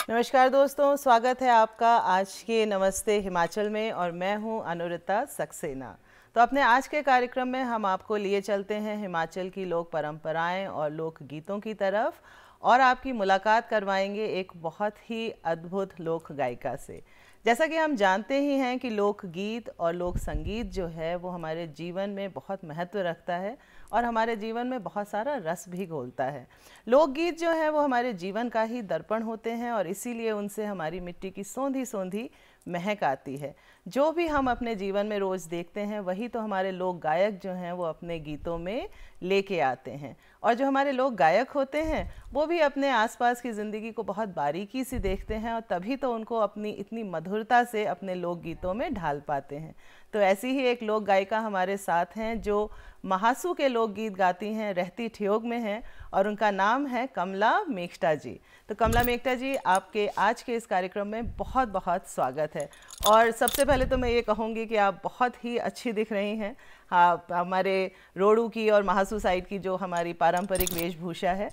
नमस्कार दोस्तों, स्वागत है आपका आज के नमस्ते हिमाचल में और मैं हूं अनुरिता सक्सेना। तो अपने आज के कार्यक्रम में हम आपको लिए चलते हैं हिमाचल की लोक परंपराएं और लोक गीतों की तरफ और आपकी मुलाकात करवाएंगे एक बहुत ही अद्भुत लोक गायिका से। जैसा कि हम जानते ही हैं कि लोक गीत और लोक संगीत जो है वो हमारे जीवन में बहुत महत्व रखता है और हमारे जीवन में बहुत सारा रस भी घोलता है। लोकगीत जो है वो हमारे जीवन का ही दर्पण होते हैं और इसीलिए उनसे हमारी मिट्टी की सोंधी सोंधी महक आती है। जो भी हम अपने जीवन में रोज़ देखते हैं वही तो हमारे लोक गायक जो हैं वो अपने गीतों में लेके आते हैं। और जो हमारे लोक गायक होते हैं वो भी अपने आसपास की ज़िंदगी को बहुत बारीकी से देखते हैं और तभी तो उनको अपनी इतनी मधुरता से अपने लोक गीतों में ढाल पाते हैं। तो ऐसी ही एक लोक गायिका हमारे साथ हैं जो महासू के लोकगीत गाती हैं, रहती ठियोग में हैं और उनका नाम है कमला मेकटा जी। तो कमला मेकटा जी, आपके आज के इस कार्यक्रम में बहुत बहुत स्वागत है। और सबसे पहले तो मैं ये कहूँगी कि आप बहुत ही अच्छी दिख रही हैं। आप हमारे रोडू की और महासू साइड की जो हमारी पारंपरिक वेशभूषा है,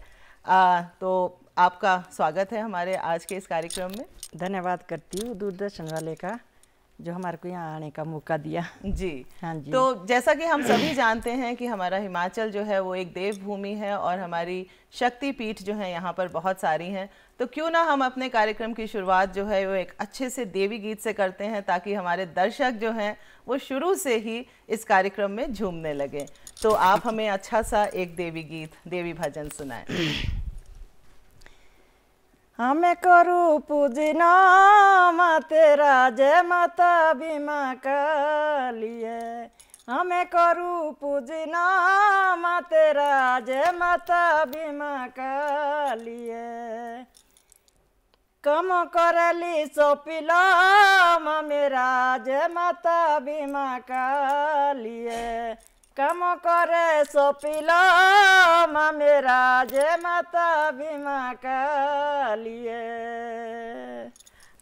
तो आपका स्वागत है हमारे आज के इस कार्यक्रम में। धन्यवाद करती हूँ दूरदर्शन वाले का जो हमारे को यहाँ आने का मौका दिया। जी हाँ जी। तो जैसा कि हम सभी जानते हैं कि हमारा हिमाचल जो है वो एक देवभूमि है और हमारी शक्तिपीठ जो है यहाँ पर बहुत सारी हैं। तो क्यों ना हम अपने कार्यक्रम की शुरुआत जो है वो एक अच्छे से देवी गीत से करते हैं ताकि हमारे दर्शक जो हैं वो शुरू से ही इस कार्यक्रम में झूमने लगे। तो आप हमें अच्छा सा एक देवी गीत, देवी भजन सुनाएं। हमें करू पूजना तेरा जय माता भीमा कालिए। हमें करू पूजना तेरा जय माता भीमा कालिए। कम करली सोपिला मेरा जय माता भीमा कालिए। कम करे सोपिला मेरा जय माता भीमा कालिए।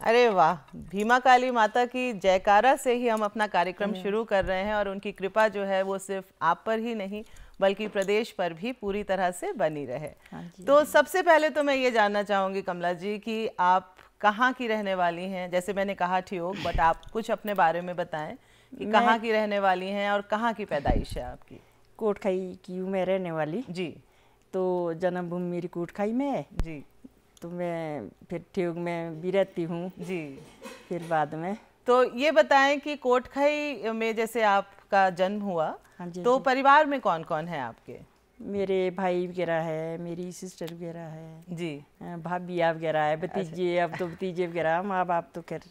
अरे वाह, भीमा काली माता की जयकारा से ही हम अपना कार्यक्रम शुरू कर रहे हैं और उनकी कृपा जो है वो सिर्फ आप पर ही नहीं बल्कि प्रदेश पर भी पूरी तरह से बनी रहे। तो सबसे पहले तो मैं ये जानना चाहूँगी कमला जी कि आप कहाँ की रहने वाली हैं। जैसे मैंने कहा ठियोग, बट आप कुछ अपने बारे में बताएं कि कहाँ की रहने वाली हैं और कहाँ की पैदाइश है आपकी। कोटखाई की हूँ मैं रहने वाली जी। तो जन्मभूमि मेरी कोटखाई में है जी। तो मैं फिर ठियोग में भी रहती हूँ जी। फिर बाद में तो ये बताएं कि कोटखाई में जैसे आपका जन्म हुआ, हाँ जी, तो परिवार में कौन कौन है आपके? मेरे भाई वगैरह है, मेरी सिस्टर वगैरह है जी, भाभी वगैरह है, भतीजे। अब तो भतीजे वगैरह, माँ बाप तो खैर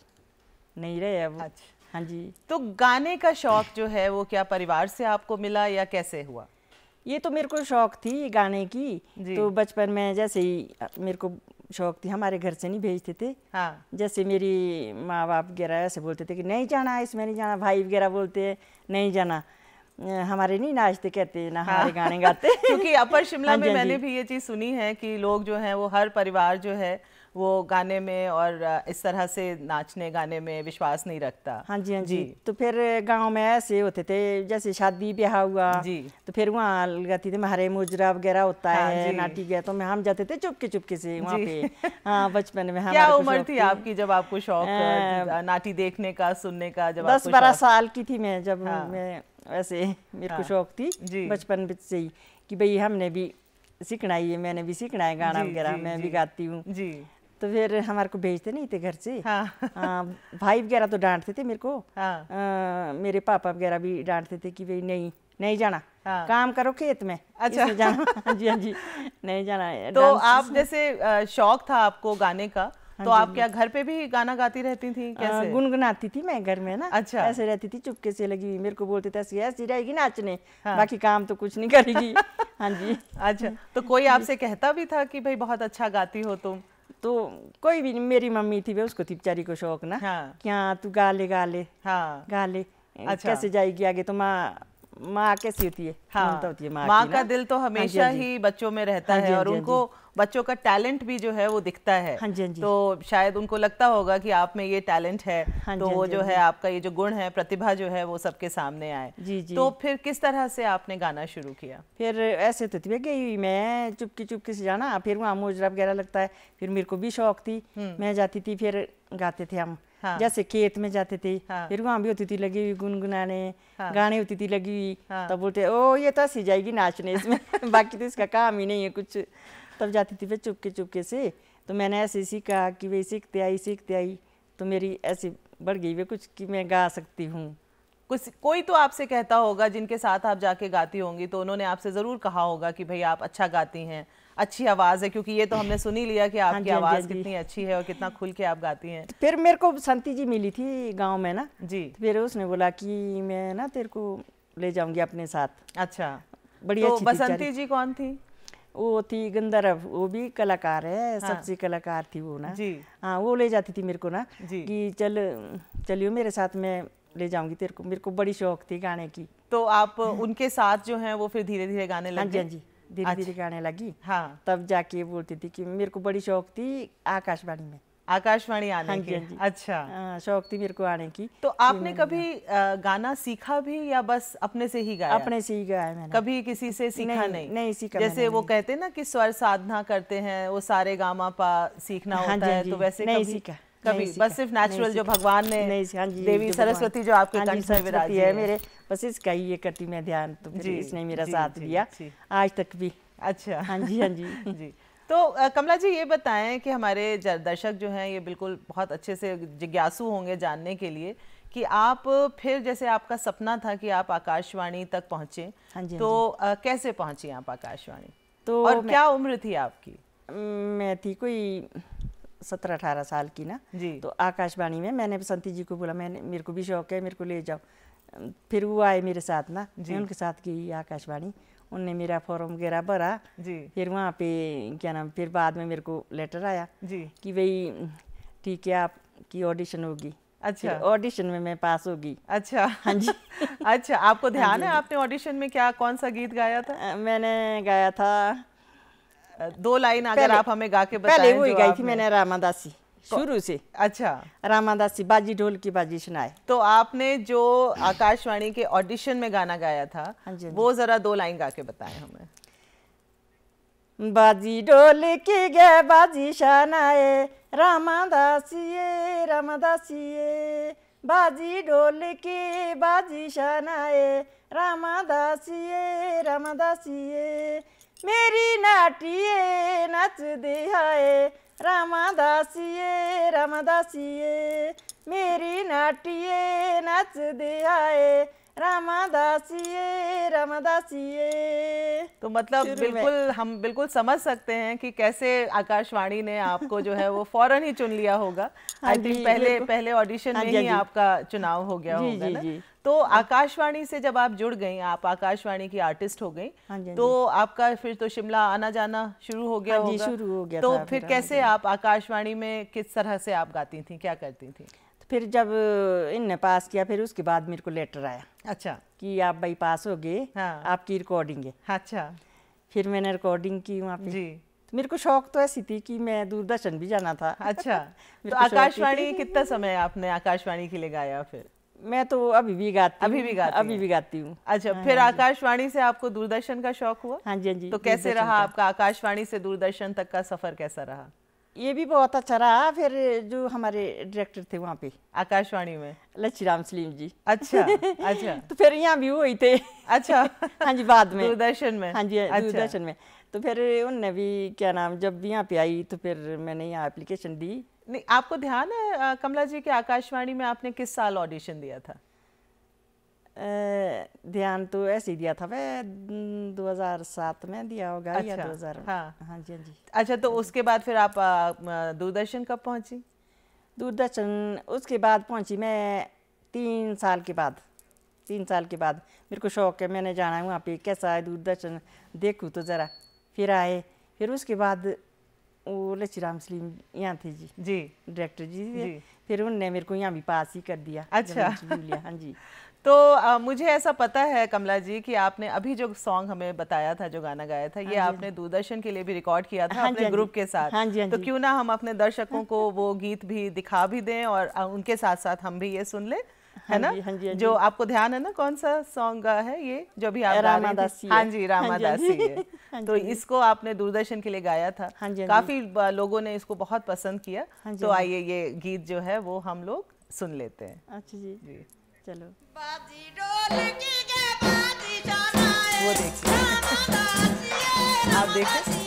नहीं रहे अब। अच्छा। हाँ जी। तो गाने का शौक जो है वो क्या परिवार से आपको मिला या कैसे हुआ? ये तो मेरे को शौक थी गाने की। तो बचपन में जैसे ही मेरे को शौक थी, हमारे घर से नहीं भेजते थे। हाँ। जैसे मेरी माँ बाप वगैरह ऐसे बोलते थे कि नहीं जाना, इसमें नहीं जाना। भाई वगैरह बोलते नहीं जाना, हमारे नहीं नाचते, कहते ना हमारे गाने गाते। क्योंकि अपर शिमला में मैंने भी ये चीज़ सुनी है कि लोग जो हैं वो हर परिवार जो है वो गाने में और इस तरह से नाचने गाने में विश्वास नहीं रखता। हाँ जी, हाँ जी। तो फिर गांव में ऐसे होते थे, जैसे शादी ब्याह हुआ जी, तो फिर वहाँ लगाती थे हमारे मुजरा वगैरह होता है, नाटी गया, तो हम जाते थे चुपके चुपके से वहाँ पे। हाँ, बचपन में। क्या उम्र थी आपकी जब आपको शौक नाटी देखने का, सुनने का? जब 10-12 साल की थी मैं जब मैं ऐसे मेरे को शौक थी बचपन से ही कि भाई हमने भी सीखना ही है, मैंने भी सीखना है गाना वगैरह, मैं भी गाती हूँ जी। तो फिर हमारे को भेजते नहीं थे घर से। भाई वगैरह तो डांटते थे मेरे को। मेरे पापा वगैरह भी डांटते थे कि भाई नहीं नहीं जाना, काम करो खेत में। अच्छा। जाना। हाँ जी, हाँ जी, नहीं जाना। तो आप जैसे शौक था आपको गाने का, तो आप क्या घर पे भी गाना गाती रहती थी? कैसे गुनगुनाती थी मैं घर में ना। अच्छा। ऐसे रहती थी चुपके से लगी, मेरे को बोलते थे ऐसी रहेगी नाचने, बाकी काम तो कुछ नहीं करेगी। हाँ जी। अच्छा, तो कोई आपसे कहता भी था कि भाई बहुत अच्छा गाती हो तुम? तो कोई भी, मेरी मम्मी थी वे, उसको थी बेचारी को शौक ना। क्या तू गा ले गा ले। गा ले। अच्छा। कैसे जाएगी आगे, तो माँ माँ कैसी होती है, हाँ, होती है माँ का दिल तो हमेशा ही बच्चों में रहता है और उनको बच्चों का टैलेंट भी जो है वो दिखता है। तो शायद उनको लगता होगा कि आप में ये टैलेंट है, तो वो जो है आपका ये जो गुण है, प्रतिभा जो है वो सबके सामने आए। तो फिर किस तरह से आपने गाना शुरू किया? फिर ऐसे तो थी गई मैं चुपकी चुपकी से जाना, फिर वहाँ मुजरा वगैरह लगता है, फिर मेरे को भी शौक थी, मैं जाती थी, फिर गाते थे हम। हाँ। जैसे खेत में जाते थे, हाँ। फिर वहाँ भी होती थी लगी हुई गुनगुनाने, हाँ। गाने होती थी लगी हुई, हाँ। तब बोलते ओ ये तो हंसी जाएगी नाचने इसमें बाकी तो इसका काम ही नहीं है कुछ। तब जाती थी फिर चुपके चुपके से। तो मैंने ऐसे सीखा कि भाई सीखते आई, तो मेरी ऐसी बढ़ गई वे कुछ कि मैं गा सकती हूँ। कुछ कोई तो आपसे कहता होगा जिनके साथ आप जाके गाती होंगी, तो उन्होंने आपसे ज़रूर कहा होगा कि भाई आप अच्छा गाती हैं, अच्छी आवाज़ है, क्योंकि ये तो हमने सुन ही लिया कि आपकी आवाज़ कितनी अच्छी है और कितना खुल के आप गाती हैं। फिर मेरे को संती जी मिली थी गांव में ना जी, फिर उसने बोला कि मैं ना तेरे को ले जाऊंगी अपने साथ। अच्छा, बड़ी तो अच्छी बसंती जी कौन थी? वो थी गंधर्व, वो भी कलाकार है, सबसे कलाकार थी वो ना जी। हाँ, वो ले जाती थी मेरे को ना कि चलियो मेरे साथ, मैं ले जाऊंगी तेरे को। मेरे को बड़ी शौक थी गाने की। तो आप उनके साथ जो हैं वो फिर धीरे धीरे गाने लगे? हाँ जी, धीरे धीरे गाने लगी। हाँ, तब जाके बोलती थी कि मेरे को बड़ी शौक थी आकाशवाणी में, आकाशवाणी आने की। अच्छा, शौक थी मेरे को आने की। तो आपने कभी गाना सीखा भी या बस अपने से ही गाया? अपने से ही गाया मैंने, कभी किसी से सीखा नहीं सीखा। जैसे वो कहते हैं ना कि स्वर साधना करते हैं, वो सारे गामा पा सीखना होता है, तो वैसे नहीं सीखा कभी? बस सिर्फ नेचुरल जो भगवान ने, देवी सरस्वती जो आपके कंठ में विराजी है मेरे, बस इसका ही ये करती मैं ध्यान, तो इसने मेरा साथ दिया आज तक भी। अच्छा, हाँ जी जी। तो कमला जी ये बताएं कि हमारे दर्शक जो हैं ये बिल्कुल बहुत अच्छे से जिज्ञासु होंगे जानने के लिए कि आप फिर, जैसे आपका सपना था कि आप आकाशवाणी तक पहुँचे, तो कैसे पहुँची आप आकाशवाणी? तो और क्या उम्र थी आपकी? मैं थी कोई 17-18 साल की ना जी। तो आकाशवाणी में मैंने बसंती जी को बोला, मेरे को भी शौक है, मेरे को ले जाओ। फिर वो आए मेरे साथ ना, मैं उनके साथ गई आकाशवाणी, उनने मेरा फॉर्म वगैरह भरा जी। फिर वहाँ पे क्या नाम, फिर बाद में मेरे को लेटर आया जी कि भाई ठीक है आपकी ऑडिशन होगी। अच्छा, ऑडिशन में मैं पास होगी। अच्छा, हाँ जी। अच्छा, आपको ध्यान है आपने ऑडिशन में क्या कौन सा गीत गाया था? मैंने गाया था 2 लाइन अगर आप हमें गा के बताएं। पहले वो ही गाई थी मैंने, रामादासी शुरू से। अच्छा, रामादासी बाजी ढोल की बाजी सुनाए। तो आपने जो आकाशवाणी के ऑडिशन में गाना गाया था वो जरा 2 लाइन गा के बताएं हमें। बाजी ढोल की गे बाजी शनाए, रामादासिये रामादासिये, बाजी ढोल की बाजी शनाए, रामादासिये रामादासिये, मेरी नाटिये नच दिहाए, रामादासिये रामादासिये, मेरी नाटिये नच दिहाए, रामादासिये रामादासिये। तो मतलब बिल्कुल हम बिल्कुल समझ सकते हैं कि कैसे आकाशवाणी ने आपको जो है वो फौरन ही चुन लिया होगा। आई थिंक पहले ऑडिशन में ही आपका चुनाव हो गया होगा ना। तो आकाशवाणी से जब आप जुड़ गई, आप आकाशवाणी की आर्टिस्ट हो गई, तो आपका फिर तो शिमला आना जाना शुरू हो गया होगा। शुरू हो गया। तो फिर कैसे आप आकाशवाणी में किस तरह से आप गाती थी, क्या करती थी? फिर जब इनने पास किया, फिर उसके बाद मेरे को लेटर आया। अच्छा, कि आप भाई पास हो गए, हाँ। आपकी रिकॉर्डिंग है। अच्छा, फिर मैंने रिकॉर्डिंग की वहाँ पे जी। मेरे को शौक तो ऐसी थी कि मैं दूरदर्शन भी जाना था। अच्छा, तो आकाशवाणी कितना समय आपने आकाशवाणी के लिए गाया? फिर मैं तो अभी भी गाती हूँ। अच्छा, फिर आकाशवाणी से आपको दूरदर्शन का शौक हुआ? हाँ जी। तो कैसे रहा आपका आकाशवाणी से दूरदर्शन तक का सफर, कैसा रहा? ये भी बहुत अच्छा रहा। फिर जो हमारे डायरेक्टर थे वहाँ पे आकाशवाणी में, लच्छीराम सलीम जी। अच्छा, अच्छा। तो फिर यहाँ भी हुए थे। अच्छा, हाँ जी, बाद में दूरदर्शन में। हाँ जी, दूरदर्शन में। तो फिर उनने भी क्या नाम, जब यहाँ पे आई तो फिर मैंने यहाँ एप्लीकेशन दी। नहीं, आपको ध्यान है कमला जी कि आकाशवाणी में आपने किस साल ऑडिशन दिया था? ध्यान तो ऐसे ही दिया था मैं 2007 में दिया होगा। अच्छा, या 2000। हाँ जी। अच्छा, तो उसके बाद फिर आप दूरदर्शन कब पहुंची? दूरदर्शन उसके बाद पहुंची मैं 3 साल के बाद। 3 साल के बाद मेरे को शौक है, मैंने जाना है वहाँ पे कैसा है दूरदर्शन, देखूँ तो ज़रा। फिर आए, फिर उसके बाद वो लच्छीराम सलीम यहाँ थे जी, डायरेक्टर जी। फिर उनने मेरे को यहाँ भी पास ही कर दिया। अच्छा, हाँ जी। तो मुझे ऐसा पता है कमला जी कि आपने अभी जो सॉन्ग हमें बताया था, जो गाना गाया था, ये आपने दूरदर्शन के लिए भी रिकॉर्ड किया था अपने ग्रुप के साथ। तो क्यों ना हम अपने दर्शकों को वो गीत भी दिखा भी दें और उनके साथ साथ हम भी ये सुन लें, है ना? जो आपको ध्यान है ना कौन सा सॉन्ग है ये जो अभी आप गा रहे थे? हाँ जी, रामादासी है। तो इसको आपने दूरदर्शन के लिए गाया था, काफी लोगों ने इसको बहुत पसंद किया। तो आइए ये गीत जो है वो हम लोग सुन लेते हैं। अच्छा जी, चलो। वो देखिए आप देखें।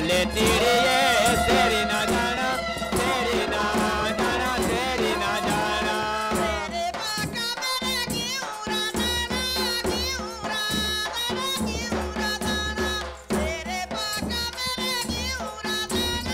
वाले तिड़िए तेरी ना जाना, तेरी ना जाना, तेरी ना जाना। तेरे बाका मेरे गिऊरा दाना, गिऊरा दाना, गिऊरा दाना। तेरे बाका मेरे गिऊरा दाना,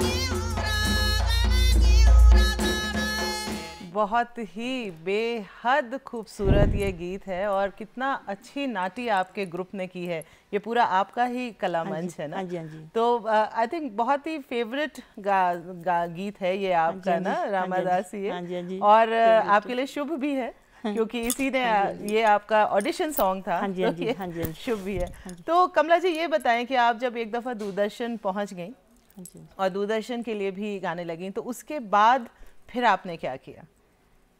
गिऊरा दाना, गिऊरा दाना। बहुत ही बेहद खूबसूरत ये गीत है और कितना अच्छी नाटी आपके ग्रुप ने की है। ये पूरा आपका ही कला मंच है ना? हाँ जी, हाँ जी। तो आई थिंक बहुत ही फेवरेट गीत है ये आपका ना, रामादासी है। हाँ जी, हाँ जी। और आपके लिए शुभ भी है क्योंकि इसी ने ये आपका ऑडिशन सॉन्ग था। हाँ जी, हाँ जी, तो हाँ जी, हाँ जी। शुभ भी है। तो कमला जी ये बताएं कि आप जब एक दफ़ा दूरदर्शन पहुंच गई और दूरदर्शन के लिए भी गाने लगी, तो उसके बाद फिर आपने क्या किया?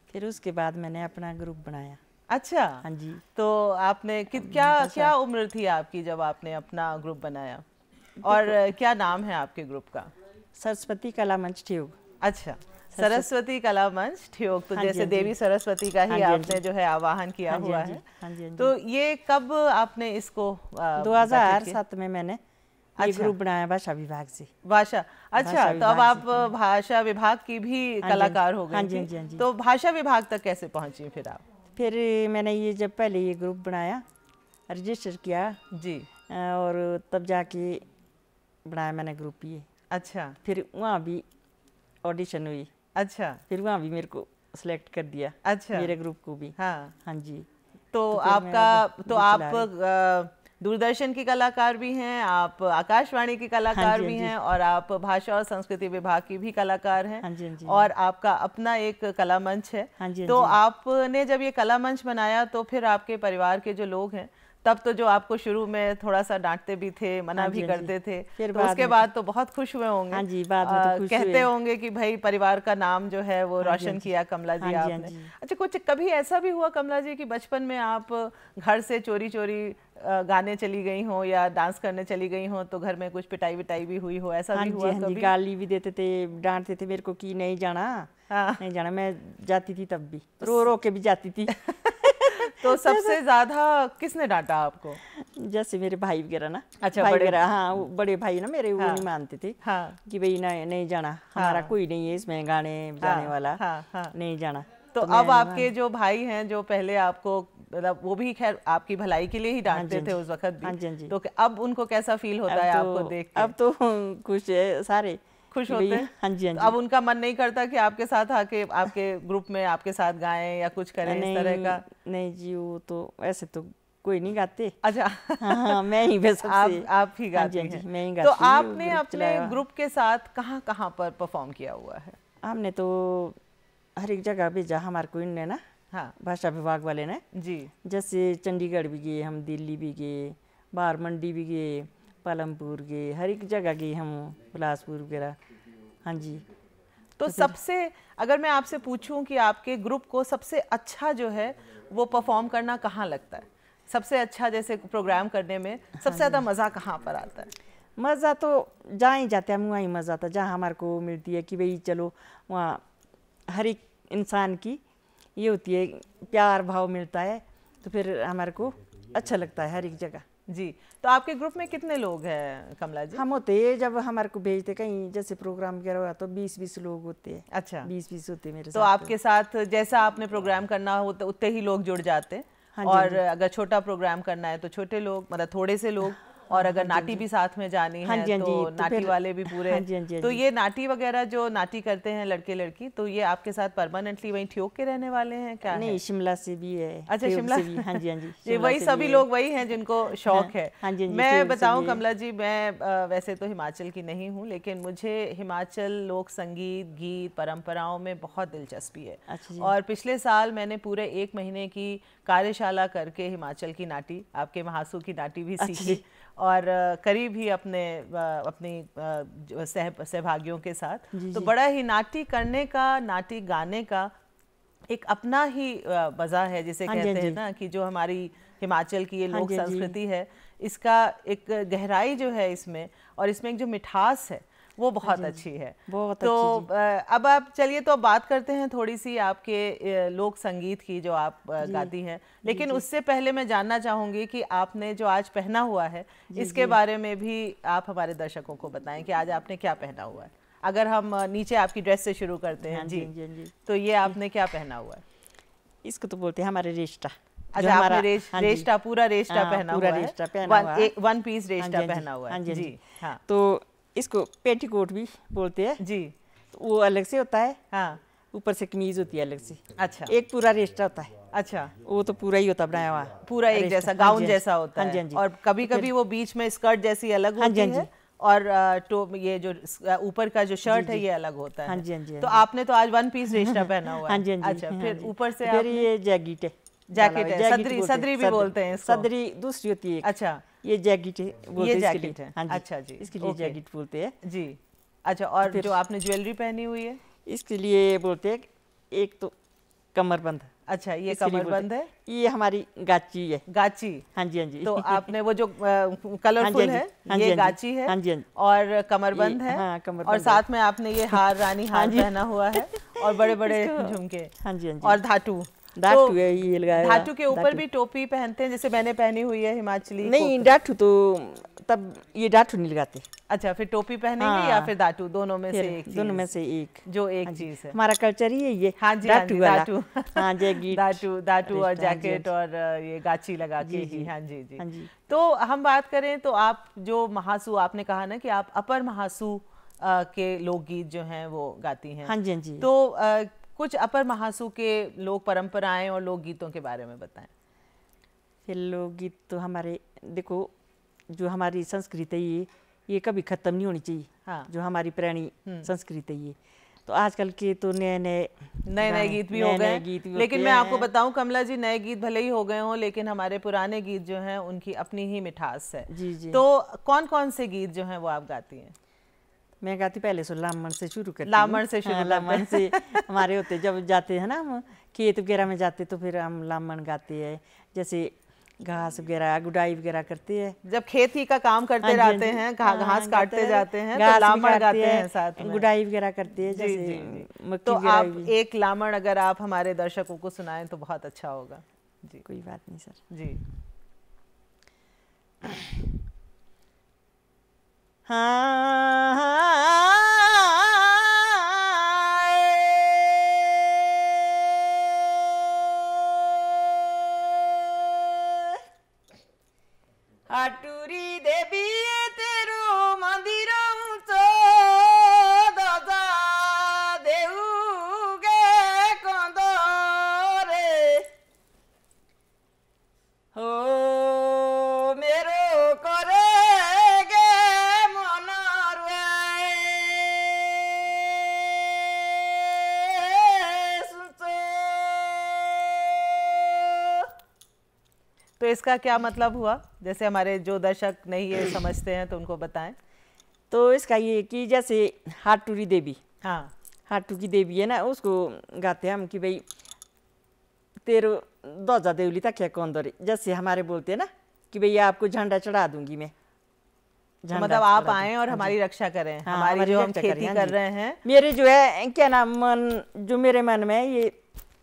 फिर उसके बाद मैंने अपना ग्रुप बनाया। अच्छा। हाँ जी। तो आपने क्या उम्र थी आपकी जब आपने अपना ग्रुप बनाया, और क्या नाम है आपके ग्रुप का? सरस्वती कला मंच ठियोग। अच्छा, सरस्वती कला मंच ठियोग। तो हाँ जी, जैसे हाँ जी। देवी सरस्वती का ही हाँ जी, हाँ आपने जी। जो है आवाहन किया हाँ जी, हुआ हाँ जी। है। हाँ जी, हाँ जी। तो ये कब आपने इसको 2007 में मैंने ये अच्छा। ग्रुप बनाया भाषा विभाग से। भाषा, अच्छा। भाषा तो अब विभाग आप से। भाषा विभाग की भी हाँ जी, कलाकार हो हाँ गई जी, हाँ थी। जी, हाँ जी। तो भाषा विभाग तक कैसे पहुंची फिर आप? फिर मैंने ये जब पहले ये ग्रुप बनाया, रजिस्टर किया, जी। और तब जाके बनाया मैंने ग्रुप ये। अच्छा। फिर वहाँ भी ऑडिशन हुई। अच्छा। फिर वहाँ भी मेरे को सिलेक्ट कर दिया। अच्छा। मेरे ग्रुप को भी। हाँ। हाँ जी। तो फिर आपका मैं तो ग्रुप आप चला रही। दूरदर्शन की कलाकार भी हैं, आप आकाशवाणी की कलाकार हाँ जी, भी हाँ जी। हैं, और आप भाषा और संस्कृति विभाग की भी कलाकार हैं। हाँ जी, हाँ जी। और आपका अपना एक कला मंच है। हाँ जी, हाँ तो जी। आपने जब ये कला मंच बनाया तो फिर आपके परिवार के जो लोग हैं, तब तो जो आपको शुरू में थोड़ा सा डांटते भी थे, मना हाँ भी जी, हाँ जी। करते थे, फिर तो बाद उसके में बाद तो बहुत खुश हुए होंगे। हाँ जी, बाद में तो खुश कहते हुए। होंगे कि भाई परिवार का नाम जो है वो हाँ जी, रोशन हाँ जी। किया कमला जी हाँ जी, हाँ आपने। जी। अच्छा, कुछ कभी ऐसा भी हुआ कमला जी कि बचपन में आप घर से चोरी चोरी गाने चली गई हो या डांस करने चली गई हो, तो घर में कुछ पिटाई विटाई भी हुई हो, ऐसा हाँ भी जी, हुआ हाँ जी। कभी? गाली भी देते थे, डांटते थे मेरे को कि नहीं जाना, हाँ। नहीं जाना। मैं जाती थी तब भी, रो रो के भी जाती थी। तो सबसे ज्यादा किसने डांटा आपको? जैसे मेरे भाई वगैरह ना। अच्छा, भाई बड़े। वगैरह, हाँ, वो बड़े भाई ना मेरे, वो हाँ। नहीं मानते थे हाँ। कि भाई नहीं नहीं जाना, हमारा हाँ। कोई नहीं है इसमें गाने बजाने वाला, हाँ, हाँ। नहीं जाना। तो मैं अब नहीं आपके जो भाई हैं जो पहले आपको, मतलब वो भी खैर आपकी भलाई के लिए ही हाँ डांटते जी, थे हाँ उस वक्त भी। हाँ जी, हाँ जी। तो अब उनको कैसा फील होता अब है तो- आपको देख के? अब तो खुश है सारे, खुश कि होते भई- हैं? हाँ जी, हाँ तो जी। अब उनका मन नहीं करता कि आपके साथ आके आपके ग्रुप में आपके साथ गाएं या कुछ करें इस तरह का? नहीं जी, वो तो ऐसे तो कोई नहीं गाते। अच्छा। हाँ, मैं ही बस सबसे। आप ही हाँ जी, गाती हाँ जी, हैं। मैं ही तो गाती हूँ, आपने ग्रुप अपने चलाया। ग्रुप के साथ कहाँ कहाँ पर परफॉर्म किया हुआ है? हमने तो हर एक जगह भेजा हमारे को इनने ना, हाँ भाषा विभाग वाले ने। जी। जैसे चंडीगढ़ भी गए हम, दिल्ली भी गए, बाहर मंडी भी गए, पालमपुर गए, हर एक जगह गए हम, बिलासपुर वगैरह। हाँ जी। तो सबसे, अगर मैं आपसे पूछूं कि आपके ग्रुप को सबसे अच्छा जो है वो परफॉर्म करना कहाँ लगता है? सबसे अच्छा जैसे प्रोग्राम करने में सबसे ज़्यादा मज़ा कहाँ पर आता है? मज़ा तो जहाँ ही जाते हैं हम वहाँ ही मज़ा आता है, जहाँ हमारे को मिलती है कि भाई चलो वहाँ हर एक इंसान की ये होती है, प्यार भाव मिलता है, तो फिर हमारे को अच्छा लगता है हर एक जगह। जी। तो आपके ग्रुप में कितने लोग हैं कमला जी? हम होते हैं जब हमारे को भेजते कहीं जैसे प्रोग्राम वगैरह हुआ तो 20-20 लोग होते हैं। अच्छा। 20-20 होते हैं मेरे तो साथ। आपके साथ जैसा आपने प्रोग्राम करना हो तो उतने ही लोग जुड़ जाते हैं? हाँ जी, और हाँ जी। अगर छोटा प्रोग्राम करना है तो छोटे लोग, मतलब थोड़े से लोग, और अगर नाटी भी साथ में जानी हाँ है जी, हाँ तो जी, तो नाटी फिर- वाले भी पूरे। हाँ जी, हाँ जी, हाँ तो जी। ये नाटी वगैरह जो नाटी करते हैं लड़के लड़की, तो ये आपके साथ परमानेंटली वहीं ठियोग के रहने वाले हैं क्या? नहीं, है? शिमला से भी है। अच्छा, ठियोग शिमला से भी। हाँ जी, हाँ जी। ये शिमला वही से सभी भी है। लोग वही हैं जिनको शौक है। हाँ जी, हाँ जी, मैं ठियोग से बताऊं भी है। कमला जी, मैं वैसे तो हिमाचल की नहीं हूं, लेकिन मुझे हिमाचल लोक संगीत, गीत, परंपराओं में बहुत दिलचस्पी है। अच्छा जी। और पिछले साल मैंने पूरे 1 महीने की कार्यशाला करके हिमाचल की नाटी, आपके महासू की नाटी भी अच्छा सीखी, जी। और करीब ही अपनी सहभागियों के साथ। जी, तो जी। बड़ा ही नाटी करने का, नाटी गाने का एक अपना ही मज़ा है, जिसे हाँ जी, कहते हाँ हैं जी। ना कि जो हमारी हिमाचल की ये हाँ लोक जी, हाँ जी। संस्कृति है, इसका एक गहराई जो है इसमें, और इसमें एक जो मिठास है वो बहुत अच्छी है। बहुत तो अब आप चलिए तो बात करते हैं थोड़ी सी आपके लोक संगीत की जो आप गाती हैं, लेकिन उससे पहले मैं जानना चाहूँगी कि आपने जो आज पहना हुआ है इसके बारे में भी आप हमारे दर्शकों को बताएं कि आज आपने क्या पहना हुआ है। अगर हम नीचे आपकी ड्रेस से शुरू करते हैं। जी, तो ये आपने क्या पहना हुआ है? इसको तो बोलते हैं हमारे रेस्टा। अच्छा, आपने रेस्टा पूरा रेस्टा पहना हुआ है, वन पीस रेस्टा पहना हुआ है। जी हाँ। तो इसको पेटीकोट भी बोलते हैं जी। तो वो अलग से होता है। हाँ। ऊपर से कमीज होती है अलग से। अच्छा। एक पूरा रेस्टा होता है। अच्छा। वो तो पूरा ही होता बनाया हुआ, पूरा एक जैसा गाउन जैसा होता है। और कभी कभी वो बीच में स्कर्ट जैसी अलग होती है और ये जो ऊपर का जो शर्ट है ये अलग होता है। तो आपने तो आज वन पीस रेस्टा पहना हुआ है। अच्छा, फिर ऊपर से ये जैकेट है। जैकेट है, सदरी भी बोलते हैं इसको। सदरी दूसरी होती है। अच्छा, ये जैकेट है, ये जैकेट है। अच्छा जी, इसके लिए जैकेट बोलते हैं जी। अच्छा, और जो आपने ज्वेलरी पहनी हुई है इसके लिए बोलते हैं एक तो कमरबंद। अच्छा, ये कमरबंद है, ये हमारी गाची है। गाची। हाँ जी, हाँ जी। तो आपने वो जो कलरफुल है ये गाची है। हाँ जी, हाँ जी। और कमरबंद है। हाँ, कमरबंद। और साथ में आपने ये हार, रानी हार पहना हुआ है और बड़े बड़े झुमके। हाँ जी, हाँ जी। और धातु है ये लगाया। धातु के ऊपर भी टोपी पहनते हैं जैसे मैंने पहनी हुई है हिमाचली। नहीं, धातु तो तब ये धातु नहीं लगाते। अच्छा, फिर टोपी पहनेंगे या फिर धातु, दोनों में से एक चीज? दोनों में से एक, जो एक चीज है। हमारा कल्चर ही है ये। हाँ जी, धातु। हाँ, धातु और जैकेट और ये गाची लगा के ही। हाँ जी जी। तो हम बात करें तो आप जो महासू, आपने कहा ना कि आप अपर महासू के लोकगीत जो हैं वो गाती हैं। हाँ जी, हाँ जी। तो कुछ अपर महासू के लोक परंपराएं और लोकगीतों के बारे में बताएं। फिर लोकगीत तो हमारे देखो, जो हमारी संस्कृति है ये कभी खत्म नहीं होनी चाहिए। हाँ। जो हमारी पुरानी संस्कृति है। तो आजकल के तो नए नए गीत भी हो गए, लेकिन मैं आपको बताऊं कमला जी, नए गीत भले ही हो गए हों लेकिन हमारे पुराने गीत जो हैं उनकी अपनी ही मिठास है। जी जी। तो कौन कौन से गीत जो हैं वो आप गाती हैं? मैं गाती पहले से लामण से शुरू करती हूँ। लामण से शुरू। लामण से हमारे होते, जब जाते हैं ना हम खेत वगैरह में जाते तो फिर हम लामण गाते हैं। जैसे घास वगैरह गुडाई वगैरह करते हैं, जब खेती का काम करते रहते हैं, घास काटते जाते हैं तो लामण गाते हैं साथ में, गुडाई वगैरह करते हैं जैसे मक्की। तो आप एक लामण अगर आप हमारे दर्शकों को सुनाएं तो बहुत अच्छा होगा। जी, कोई बात नहीं सर जी। हाटूरी देवी तेरो मंदिर ऊंचो दादा देउगे कंदरे हो मेरो करेगे मनरुए सुनचो। तो इसका क्या मतलब हुआ, जैसे हमारे जो दर्शक नहीं ये समझते हैं तो उनको बताएं। तो इसका ये कि जैसे हाटूरी देवी, हाँ, हाटू की देवी है ना, उसको गाते हैं हम कि भाई तेरो दौजा देवली तक है कौंदरी। जैसे हमारे बोलते हैं ना कि भाई आपको झंडा चढ़ा दूंगी मैं। तो मतलब आप आए और हमारी रक्षा करें। हाँ, हमारी जो हम खेती कर रहे हैं, मेरे जो है क्या नाम मन, जो मेरे मन में ये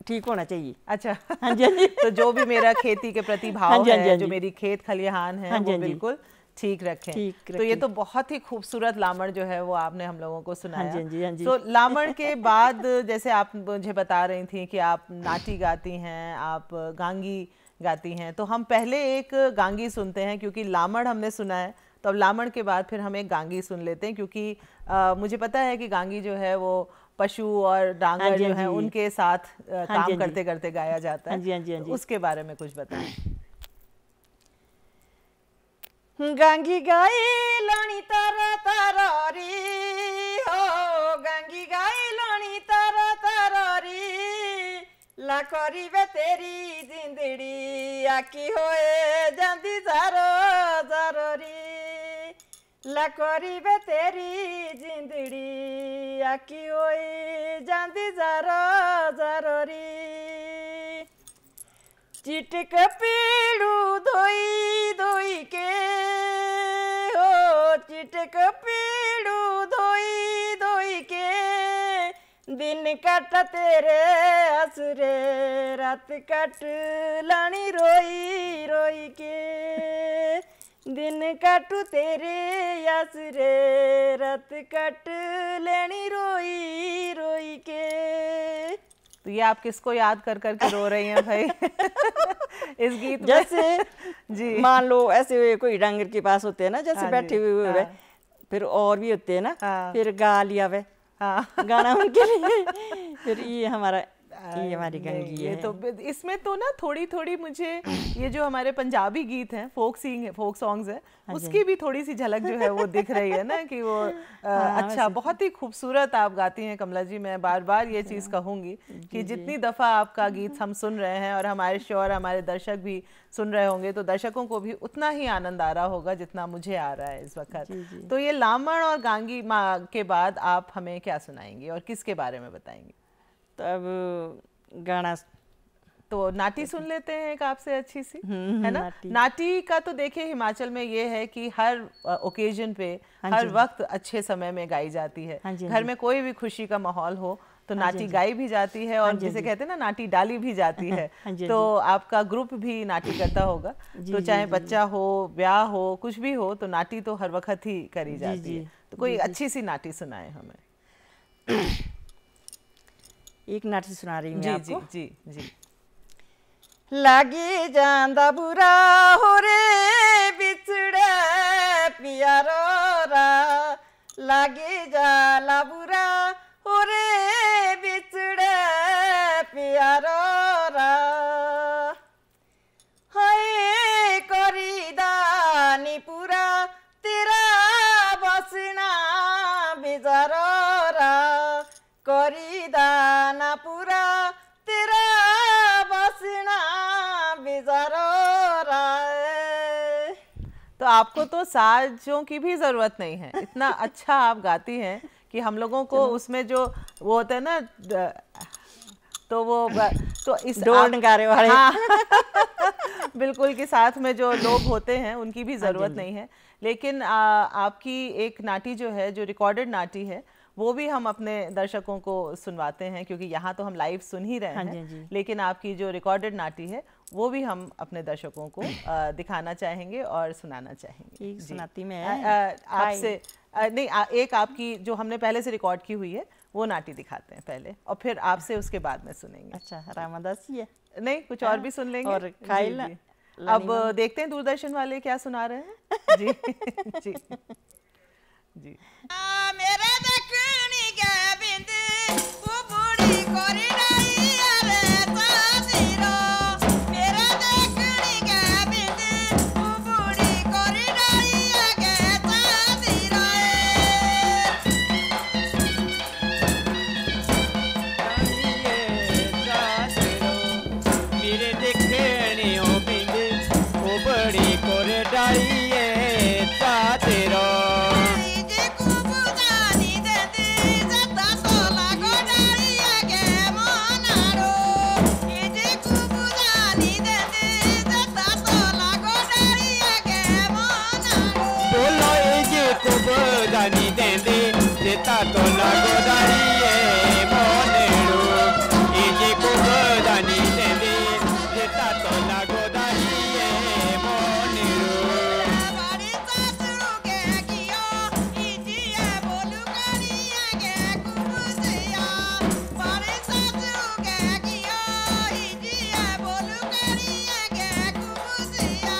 ठीक होना चाहिए। अच्छा। हाँ जी, हाँ जी। तो जो भी मेरा खेती के प्रति भाव है, जो मेरी खेत खलिहान है, वो बिल्कुल ठीक रखें। तो ये तो बहुत ही खूबसूरत लामण जो है वो आपने हम लोगों को सुनाया। तो लामण के बाद जैसे आप मुझे बता रही थी कि आप नाटी गाती हैं, आप गांगी गाती हैं, तो हम पहले एक गांगी सुनते हैं क्योंकि लामण हमने सुना है। तो अब लामण के बाद फिर हम एक गांगी सुन लेते हैं क्योंकि मुझे पता है कि गांगी जो है वो पशु और डांगर जो है उनके साथ काम करते करते गाया जाता है। तो उसके बारे में कुछ बताएं। गांगी गाई लाणी तारा तारारी हो, गांगी गाई लाणी तारा तारारी, ला करीबे तेरी जिंदड़ी आकी होए जांदी जारो जारोरी, ला करीबे तेरी जिंदड़ी आकी होए जांदी जारो जारोरी, चिटक पीड़ू धोई धोई के हो, चिटक पीड़ू धोई दिन कट तेरे हसरे रात कट लानी रोई रोई के, दिन काटू तेरे हसरे रात कट लेनी रोई रोई के। तो ये आप किसको याद कर कर के रो रही हैं भाई इस गीत में? जैसे जी मान लो ऐसे कोई डांगर के पास होते हैं ना, जैसे बैठे हुए हुए, फिर और भी होते हैं ना, फिर गा लिया वे गाना उनके लिए। फिर ये हमारी गंगी है। तो इसमें तो ना थोड़ी थोड़ी मुझे ये जो हमारे पंजाबी गीत हैं, फोक सॉन्ग्स है, उसकी भी थोड़ी सी झलक जो है वो दिख रही है ना कि वो अच्छा, बहुत ही खूबसूरत आप गाती हैं कमला जी। मैं बार बार ये चीज़ कहूँगी कि जितनी दफ़ा आपका गीत हम सुन रहे हैं और हमारे श्योर हमारे दर्शक भी सुन रहे होंगे, तो दर्शकों को भी उतना ही आनंद आ रहा होगा जितना मुझे आ रहा है इस वक्त। तो ये लामण और गांगी माँ के बाद आप हमें क्या सुनाएंगे और किसके बारे में बताएंगे? तो अब गाना तो नाटी सुन लेते हैं एक आपसे अच्छी सी, है ना? नाटी का तो देखिए हिमाचल में ये है कि हर ओकेजन पे हर वक्त अच्छे समय में गाई जाती है। घर में कोई भी खुशी का माहौल हो तो नाटी गाई भी जाती है और जिसे कहते हैं ना नाटी डाली भी जाती है। तो आपका ग्रुप भी नाटी करता होगा, तो चाहे बच्चा हो, ब्याह हो, कुछ भी हो, तो नाटी तो हर वक्त ही करी जाती है। तो कोई अच्छी सी नाटी सुनाए हमें। एक नाटी सुना रही हूँ जी आपको। जी जी जी। लागी जांदा बुरा हो रे बिछड़े पियारो रा, लागी जाला बुरा हो रे बिछड़े पियारो रा, हाय करीदानी पूरा तेरा बसना बिजारो रा, करीदाना पूरा तेरा बसना बिजारो रा। तो आपको तो साजों की भी जरूरत नहीं है, इतना अच्छा आप गाती हैं कि हम लोगों को उसमें जो वो होता है ना, तो वो तो इस ढोल नगारे वाले, हाँ बिल्कुल, के साथ में जो लोग होते हैं उनकी भी ज़रूरत नहीं है। लेकिन आपकी एक नाटी जो है, जो रिकॉर्डेड नाटी है, वो भी हम अपने दर्शकों को सुनवाते हैं, क्योंकि यहाँ तो हम लाइव सुन ही रहे हैं, लेकिन आपकी जो रिकॉर्डेड नाटी है वो भी हम अपने दर्शकों को दिखाना चाहेंगे और सुनाना चाहेंगे। एक सुनाती मैं आपसे नहीं, एक आपकी जो हमने पहले से रिकॉर्ड की हुई है वो नाटी दिखाते हैं पहले, और फिर आपसे उसके बाद में सुनेंगे। अच्छा, रामादासी है? नहीं, कुछ और भी सुन लेंगे। और खाइल अब देखते हैं दूरदर्शन वाले क्या सुना रहे हैं। जी जी जी। मेरे दक्षिणी के बिंद वो बूढ़ी कोरी डाई अरे तासीरो, मेरे दक्षिणी के बिंद वो बूढ़ी कोरी डाई आगे तासीरो, मेरे देखने ओ बिंद ओ बड़ी कोर डाइए तातेरो, दानी देंदे जेता तो लागो दारिए मोनेड़ो, इजे को दानी देंदे जेता तो लागो दारिए मोनेड़ो। बड़ी सासू के कियो इजिए बोलू करिए के कुमुसिया, बड़ी सासू के कियो इजिए बोलू करिए के कुमुसिया।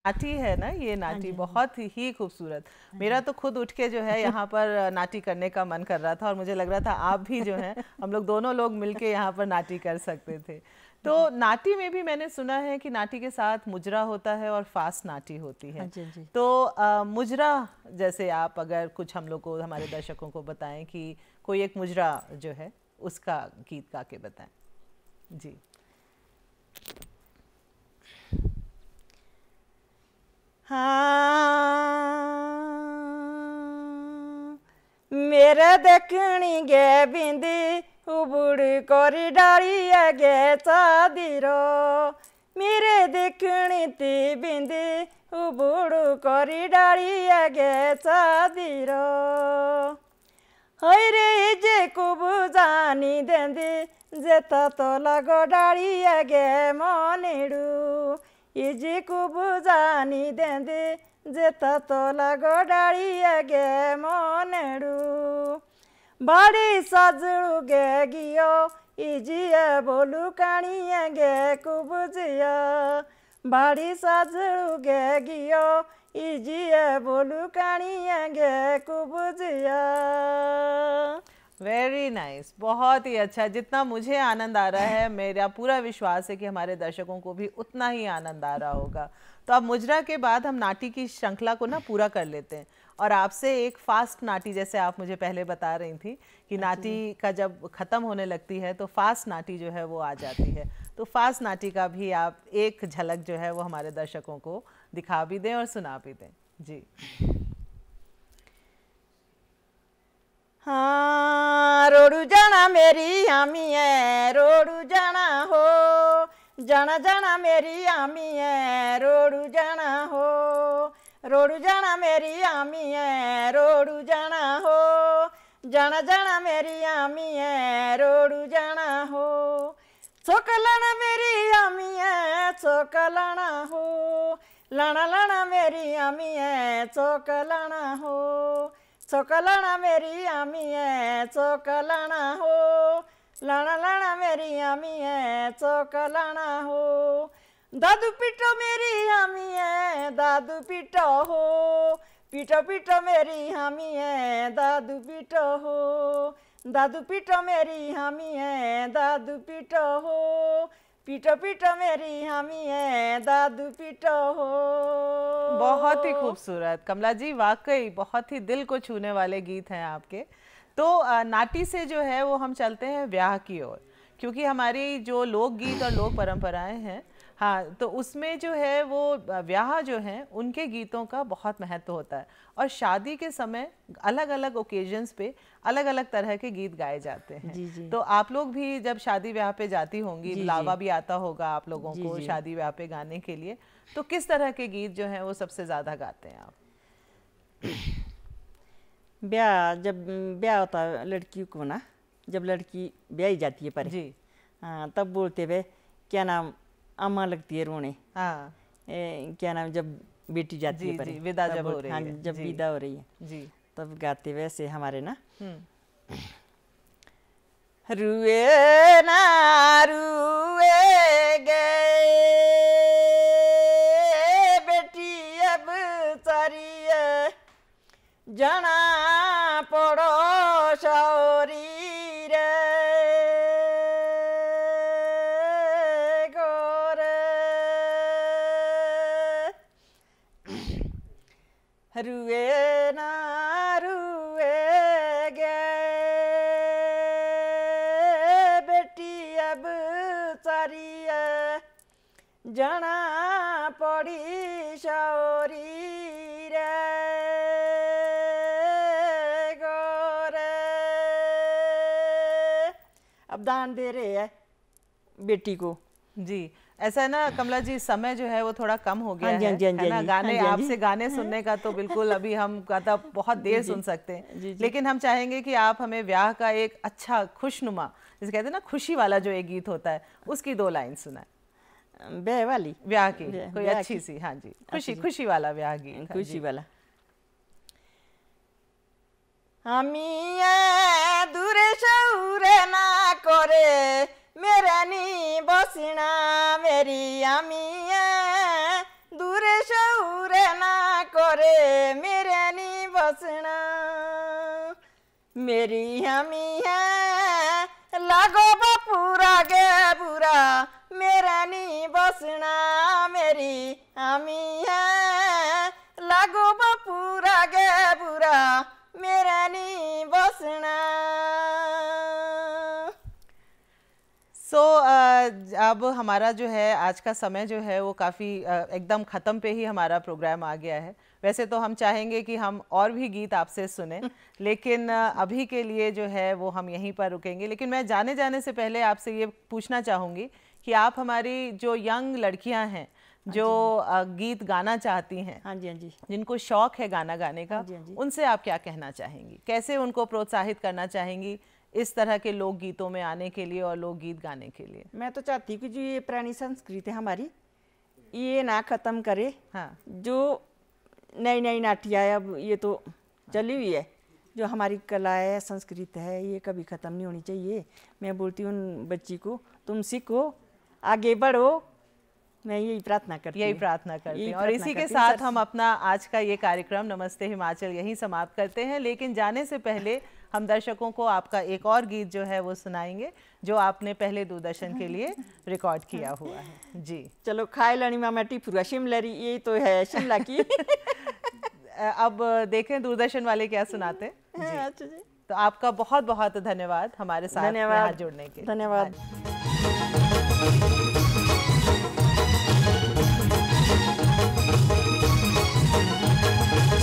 नाटी है ना, ये नाटी बहुत ही खूबसूरत। मेरा तो खुद उठ के जो है यहाँ पर नाटी करने का मन कर रहा था और मुझे लग रहा था आप भी जो है हम लोग दोनों लोग मिलके यहाँ पर नाटी कर सकते थे। तो नाटी में भी मैंने सुना है कि नाटी के साथ मुजरा होता है और फास्ट नाटी होती है। तो मुजरा जैसे आप अगर कुछ हम लोग को, हमारे दर्शकों को बताएं कि कोई एक मुजरा जो है उसका गीत गा के बताएं जी। हाँ मेरे देखनी गे बिंदी उबुड़ कोरी डाली गे चादीरो, मेरे देखनी ती बिंदी उबुड़ कोरी डाली गे चादीरो, हरे जे कुबु जानी देंदी जेता तो लगो डाली गे मोनेडू, इजी कुबु जानी देंदी जेता तो लगो डाली गे मोनेडू, बाड़ी साजड़ू गे गियो इजिए बोलू कानिया गे कुबुजिया, बाड़ी साजड़ू गे गियो इजिए बोलू कानिया गे कुबुजिया। वेरी नाइस, बहुत ही अच्छा। जितना मुझे आनंद आ रहा है, मेरा पूरा विश्वास है कि हमारे दर्शकों को भी उतना ही आनंद आ रहा होगा। तो अब मुजरा के बाद हम नाटी की श्रृंखला को ना पूरा कर लेते हैं और आपसे एक फास्ट नाटी, जैसे आप मुझे पहले बता रही थी कि नाटी का जब ख़त्म होने लगती है तो फास्ट नाटी जो है वो आ जाती है, तो फास्ट नाटी का भी आप एक झलक जो है वो हमारे दर्शकों को दिखा भी दें और सुना भी दें जी। हाँ रोडू जाना मेरी आमी है, रोडू जाना हो, जाना जाना मेरी आमी है, रोडू जाना हो, रोडू जाना मेरी आमी है, रोडू जाना हो, जाना जाना मेरी आमी है, रोडू जाना हो, चोकलाना मेरी आमी है, चोकलाना हो, लाना लाना मेरी आमी है, चोकलाना हो, चोकलाना मेरी आमी है, चोकलाना हो, लाना लाना मेरी आमी है, चोकलाना हो, दादू पीटो मेरी आमी है, दादू पीटो हो, पीटो पीटो मेरी हामी है, दादू पीटो हो, दादू पीटो मेरी हामी है, दादू पीटो हो, पीटो पीटो मेरी हामी है, दादू पीटो हो। बहुत ही खूबसूरत कमला जी, वाकई बहुत ही दिल को छूने वाले गीत हैं आपके। तो नाटी से जो है वो हम चलते हैं ब्याह की ओर, क्योंकि हमारी जो लोकगीत और लोक परंपराएं हैं, हाँ, तो उसमें जो है वो ब्याह जो हैं उनके गीतों का बहुत महत्व होता है और शादी के समय अलग अलग ओकेजन्स पे अलग अलग तरह के गीत गाए जाते हैं। जी जी। तो आप लोग भी जब शादी ब्याह पे जाती होंगी, बुलावा भी आता होगा आप लोगों जी को जी। शादी ब्याह पे गाने के लिए, तो किस तरह के गीत जो हैं वो सबसे ज़्यादा गाते हैं आप? ब्याह, जब ब्याह होता है लड़की को ना, जब लड़की ब्याही जाती है पर जी, हाँ, तब बोलते वे क्या नाम, अम्मा लगती है रोने। हाँ, क्या नाम, जब बेटी जाती है जी, पर जी, विदा जब हो रही हाँ, है, जब जी। विदा हो रही है जी, तब गाते वैसे हमारे ना। हम्म, रुए ना रुए गए बेटी अब चरिए, जना पड़ो शौरी रे गोरे, रुए ना रुए गए बेटी अब चरिए, जना पड़ी शौरी रे गोरे। अब दान दे रहे हैं बेटी को। जी, ऐसा है ना कमला जी, समय जो है वो थोड़ा कम हो गया हाँ जी, हाँ जी, हाँ जी, है ना। हाँ जी, गाने, हाँ जी, हाँ जी। आपसे गाने सुनने का तो बिल्कुल अभी हम कहता बहुत देर सुन सकते हैं, जी, जी। लेकिन हम चाहेंगे कि आप हमें ब्याह का एक अच्छा खुशनुमा, जिसे कहते हैं ना खुशी वाला जो एक गीत होता है, उसकी 2 लाइन सुनाएं। ब्याह वाली, ब्याह की कोई ब्याह अच्छी की। सी, हाँ जी, खुशी खुशी वाला ब्याह गीत। हाँ खुशी जी। वाला। আমি দূরে সৌরে না করে মেরানি বসিনা মেরি, আমি দূরে সৌরে मेरी हमी है लागो पूरा गे बुरा मेरा नी बसना मेरी हमी है लागो पूरा गे बुरा मेरा नी बसना। अब हमारा जो है आज का समय जो है वो काफ़ी एकदम ख़त्म पे ही हमारा प्रोग्राम आ गया है। वैसे तो हम चाहेंगे कि हम और भी गीत आपसे सुने, लेकिन अभी के लिए जो है वो हम यहीं पर रुकेंगे। लेकिन मैं जाने से पहले आपसे ये पूछना चाहूँगी कि आप हमारी जो यंग लड़कियां हैं जो गीत गाना चाहती हैं, हाँ जी, हाँ जी, जिनको शौक है गाना गाने का, हाँ जी, हाँ जी, उनसे आप क्या कहना चाहेंगी? कैसे उनको प्रोत्साहित करना चाहेंगी इस तरह के लोकगीतों में आने के लिए और लोकगीत गाने के लिए? मैं तो चाहती हूँ कि जो ये पुरानी संस्कृति है हमारी ये ना ख़त्म करे। हाँ, जो नई नई नाटियाँ अब ये तो चली हुई है, जो हमारी कला है संस्कृति है ये कभी ख़त्म नहीं होनी चाहिए। मैं बोलती हूँ उन बच्ची को तुम सीखो आगे बढ़ो, मैं यही प्रार्थना करती हूँ। और इसी के साथ हम अपना आज का ये कार्यक्रम नमस्ते हिमाचल यहीं समाप्त करते हैं। लेकिन जाने से पहले हम दर्शकों को आपका एक और गीत जो है वो सुनाएंगे जो आपने पहले दूरदर्शन के लिए रिकॉर्ड किया हुआ है। जी चलो खाए लनी मामा टिपुरा शिमलरी ये तो है शिमला की। अब देखें दूरदर्शन वाले क्या सुनाते हैं। जी। अच्छा जी, तो आपका बहुत बहुत धन्यवाद हमारे साथ यहाँ जुड़ने के लिए। धन्यवाद।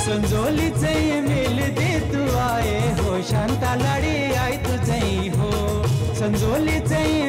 संजोली चाहिए मिल दे तू आए हो शांता लड़ी आई तू चाहिए हो संजोली चाहिए